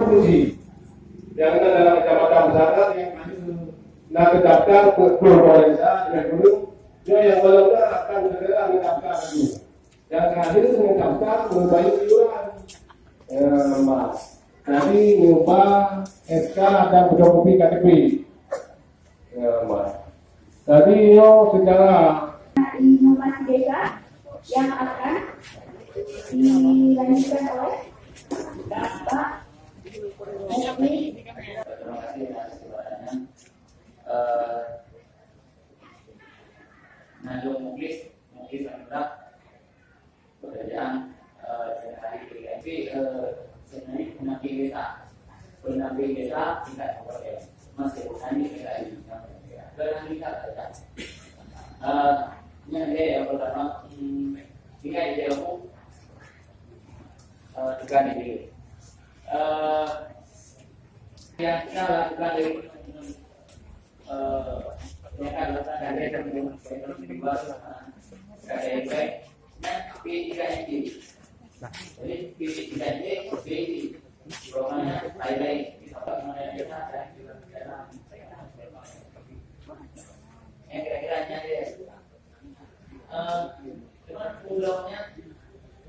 provinsi. Yang ada dalam kecamatan besar yang nak terdaftar berkualitas dengan dulu dia yang belum akan segera mendaftar lagi. Yang terakhir mendaftar membayar iuran. Mas. Jadi lupa SK dan fotokopi KTP. Mas. Jadi secara informasi desa yang akan dilanjutkan oleh Bapak Menteri. Terima kasih atas kesempatannya. Nado Muklis adalah pekerjaan dengan hari PKP sebenarnya pendamping desa tingkat kabupaten masih petani PKI dan tingkat desa. Yang pertama jika ide aku tekan ini yang kita lakukan dari mereka lakukan dari teman-teman KDP P3ND. Jadi P3ND programnya highlight yang kira-kiranya dia cuman pulaunya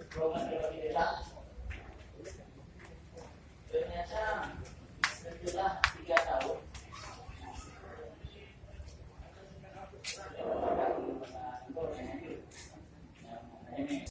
program dari desa ternyata setelah